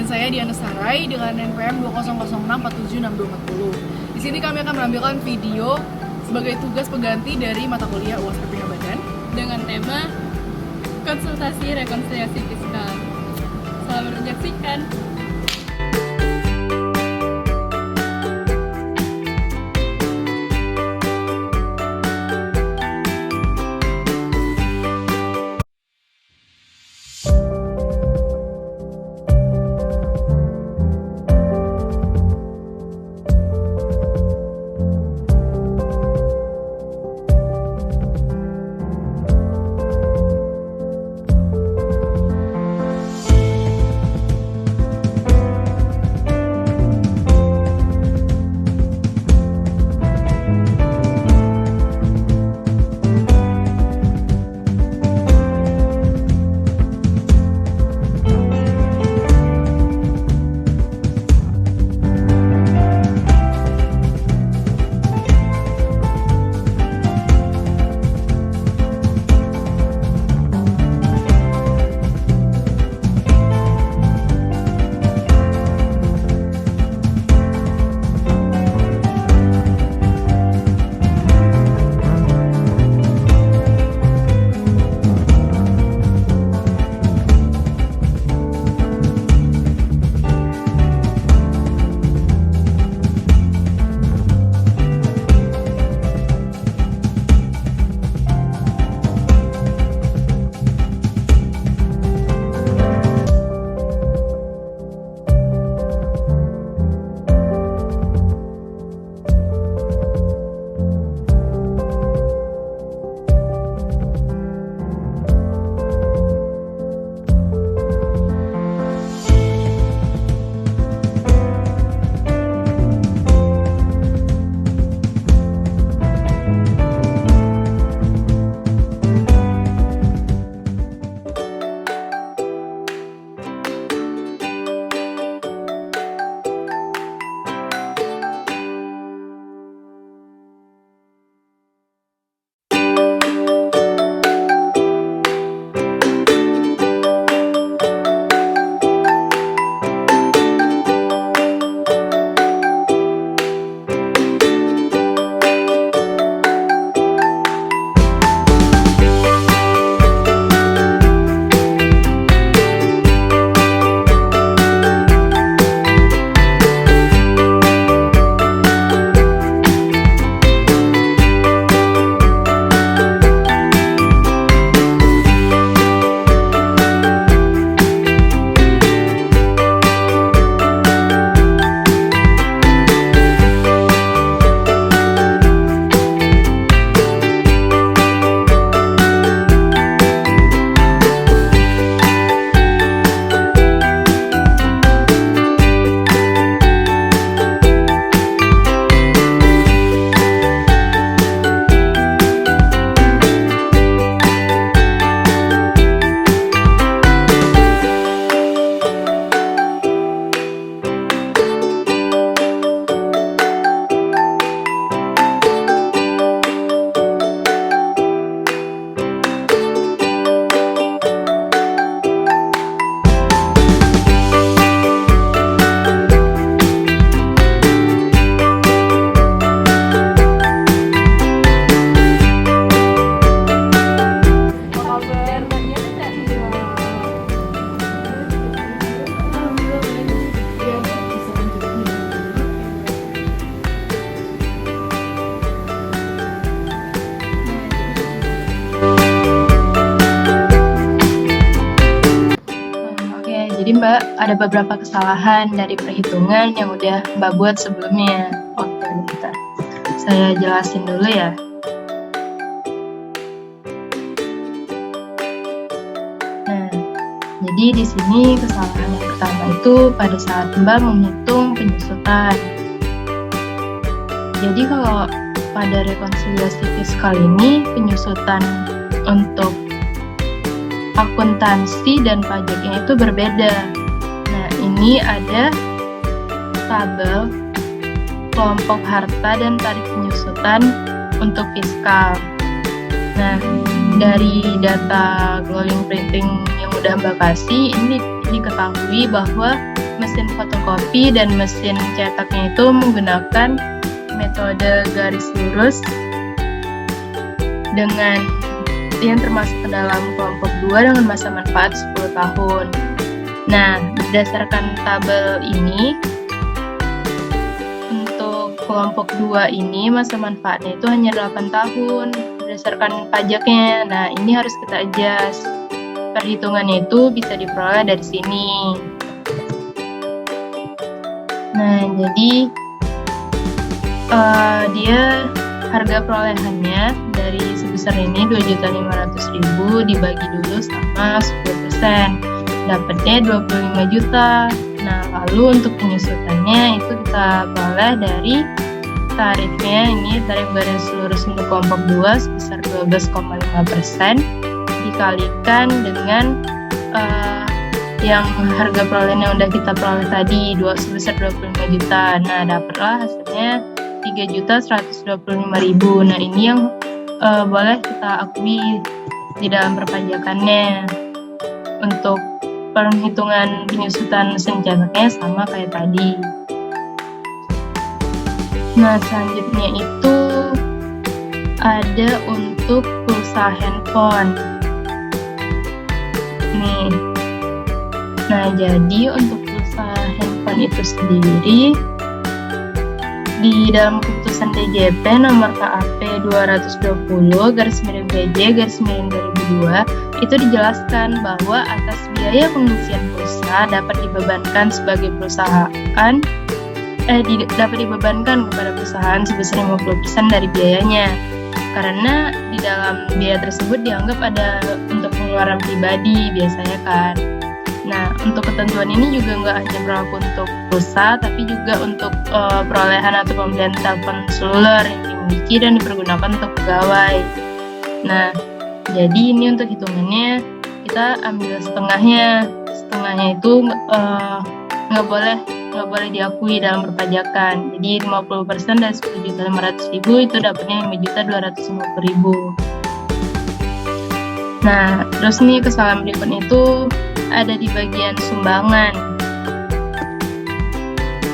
Dan saya Diana Sarai dengan NPM 2006476240. Di sini kami akan menampilkan video sebagai tugas pengganti dari mata kuliah UAS PPH Badan dengan tema konsultasi rekonsiliasi fiskal. Selamat menyaksikan. Jadi Mbak, ada beberapa kesalahan dari perhitungan yang udah Mbak buat sebelumnya. Oke, bentar. Saya jelasin dulu ya. Nah, jadi di sini kesalahan yang pertama itu pada saat Mbak menghitung penyusutan. Jadi kalau pada rekonsiliasi fiskal ini, penyusutan untuk akuntansi dan pajaknya itu berbeda. Nah, ini ada tabel kelompok harta dan tarif penyusutan untuk fiskal. Nah, dari data glowing printing yang udah Mbak kasih, ini diketahui bahwa mesin fotokopi dan mesin cetaknya itu menggunakan metode garis lurus dengan yang termasuk ke dalam kelompok 2 dengan masa manfaat 10 tahun. Nah, berdasarkan tabel ini, untuk kelompok 2 ini masa manfaatnya itu hanya 8 tahun berdasarkan pajaknya. Nah, ini harus kita adjust. Perhitungannya itu bisa diperoleh dari sini. Nah, jadi dia harga perolehannya dari sebesar ini 2.500.000 dibagi dulu sama 10%, dapatnya 25 juta. Nah, lalu untuk penyusutannya itu kita peroleh dari tarifnya, ini tarif garis lurus untuk kelompok 2 sebesar 12,5% dikalikan dengan yang harga perolehan yang udah kita peroleh tadi sebesar 25 juta. Nah, dapatlah hasilnya 3.125.000. Nah, ini yang boleh kita akui di dalam perpajakannya. Untuk perhitungan penyusutan mesin cetaknya sama kayak tadi. Nah, selanjutnya itu ada untuk pulsa handphone. Nih. Nah, jadi untuk pulsa handphone itu sendiri di dalam keputusan DJP nomor KAP 220/PJ/2002 itu dijelaskan bahwa atas biaya pengisian pulsa dapat dibebankan sebagai perusahaan dapat dibebankan kepada perusahaan sebesar 50% dari biayanya. Karena di dalam biaya tersebut dianggap ada untuk pengeluaran pribadi biasanya kan. Nah, untuk ketentuan ini juga nggak hanya berlaku untuk pulsa, tapi juga untuk perolehan atau pembelian telepon seluler yang dimiliki dan dipergunakan untuk pegawai. Nah, jadi ini untuk hitungannya kita ambil setengahnya. Setengahnya itu nggak boleh diakui dalam perpajakan. Jadi 50% dari 10.500.000 itu dapatnya 5.250.000. Nah, terus nih kesalahan berikutnya itu ada di bagian sumbangan.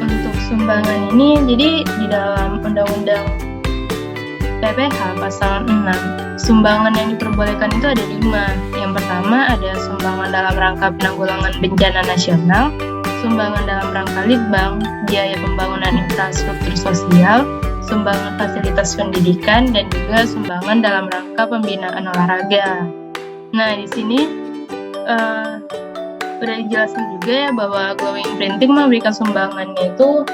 Untuk sumbangan ini, jadi di dalam Undang-Undang PPH pasal 6, sumbangan yang diperbolehkan itu ada 5. Yang pertama ada sumbangan dalam rangka penanggulangan bencana nasional, sumbangan dalam rangka litbang, biaya pembangunan infrastruktur sosial, sumbangan fasilitas pendidikan, dan juga sumbangan dalam rangka pembinaan olahraga. Nah, di sini udah dijelasin juga ya bahwa Glowing Printing memberikan sumbangannya itu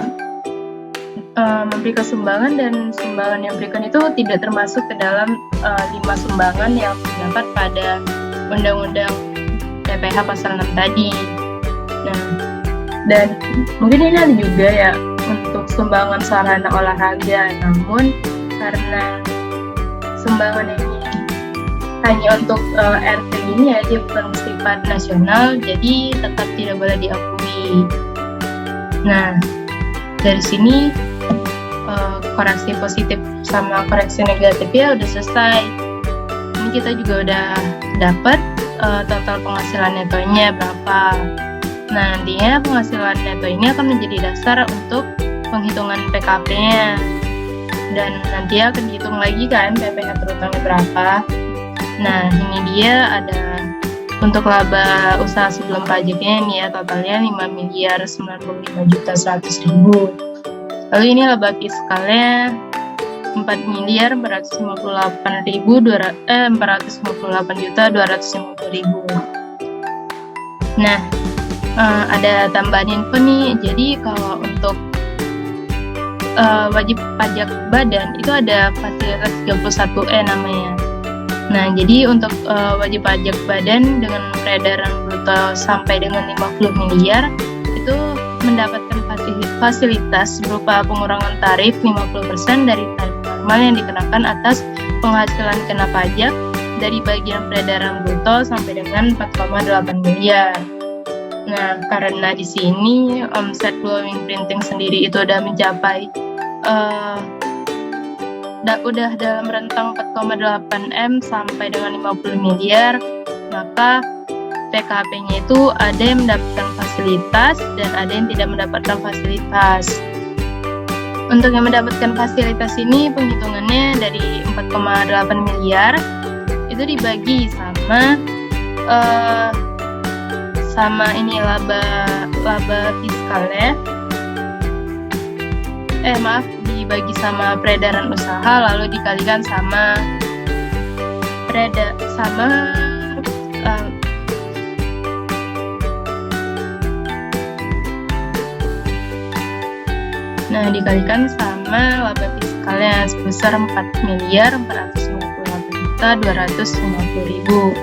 memberikan sumbangan, dan sumbangan yang diberikan itu tidak termasuk ke dalam 5 sumbangan yang terdapat pada Undang-Undang PPH pasal 6 tadi. Nah, dan mungkin ini ada juga ya untuk sumbangan sarana olahraga, namun karena sumbangan ini hanya untuk RT ini ya, dia bukan bersifat nasional, jadi tetap tidak boleh diakui. Nah, dari sini koreksi positif sama koreksi negatifnya udah selesai. Ini kita juga udah dapat total penghasilan netonya berapa. Nah, nantinya penghasilan neto ini akan menjadi dasar untuk penghitungan PKP-nya, dan nanti akan dihitung lagi kan PPh terutama berapa. Nah, ini dia ada untuk laba usaha sebelum pajaknya nih ya, totalnya 5.095.100.000. Lalu ini laba fiskalnya 4.458.250.000. Nah, ada tambahan info nih. Jadi kalau untuk wajib pajak badan itu ada fasilitas 31E namanya. Nah, jadi untuk wajib pajak badan dengan peredaran bruto sampai dengan 50 miliar itu mendapatkan fasilitas berupa pengurangan tarif 50% dari tarif normal yang dikenakan atas penghasilan kena pajak dari bagian peredaran bruto sampai dengan 4,8 miliar. Nah, karena di sini omset Glowing Printing sendiri itu udah mencapai udah dalam rentang 4,8 M sampai dengan 50 miliar, maka PKP-nya itu ada yang mendapatkan fasilitas fasilitas dan ada yang tidak mendapatkan fasilitas. Untuk yang mendapatkan fasilitas ini penghitungannya dari 4,8 miliar itu dibagi sama ini laba fiskalnya. Dibagi sama peredaran usaha lalu dikalikan sama dikalikan sama laba fiskalnya sebesar 4.458.250.000.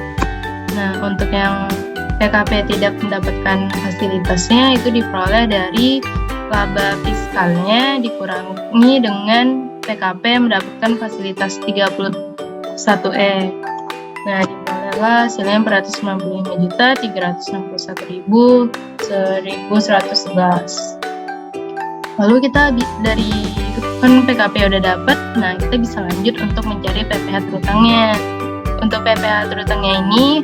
Nah, untuk yang PKP tidak mendapatkan fasilitasnya itu diperoleh dari laba fiskalnya dikurangi dengan PKP yang mendapatkan fasilitas 31E. Nah, diperolehlah hasilnya 490.361.111. Lalu kita dari kan PKP udah dapat, nah kita bisa lanjut untuk mencari PPh terutangnya. Untuk PPh terutangnya ini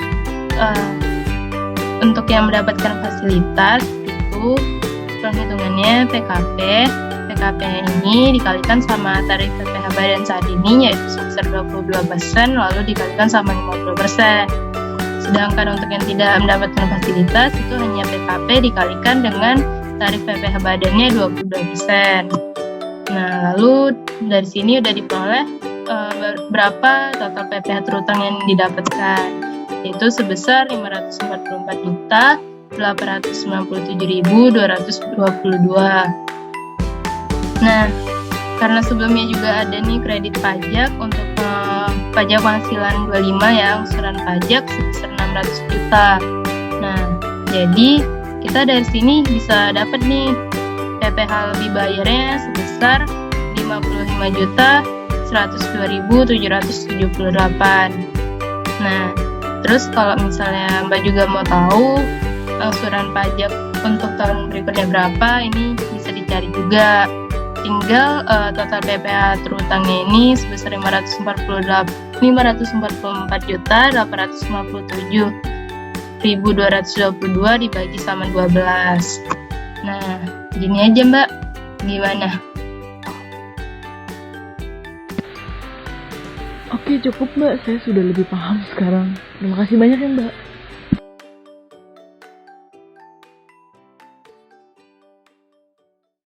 untuk yang mendapatkan fasilitas itu perhitungannya PKP ini dikalikan sama tarif PPh badan saat ini yaitu sebesar 22% lalu dikalikan sama 50%. Sedangkan untuk yang tidak mendapatkan fasilitas itu hanya PKP dikalikan dengan tarif PPh badannya 22%. Nah, lalu dari sini udah diperoleh berapa total PPh terutang yang didapatkan, yaitu sebesar 594.897.222. Nah, karena sebelumnya juga ada nih kredit pajak untuk pajak penghasilan 25 ya, angsuran pajak sebesar 600 juta. Nah, jadi kita dari sini bisa dapat nih PPh lebih bayarnya sebesar 55.102.778. Nah, terus kalau misalnya Mbak juga mau tahu angsuran pajak untuk tahun berikutnya berapa, ini bisa dicari juga. Tinggal total PPh terutangnya ini sebesar 544.857.222 dibagi sama 12. Nah, gini aja Mbak, gimana? Oke, cukup Mbak, saya sudah lebih paham sekarang. Terima kasih banyak ya Mbak.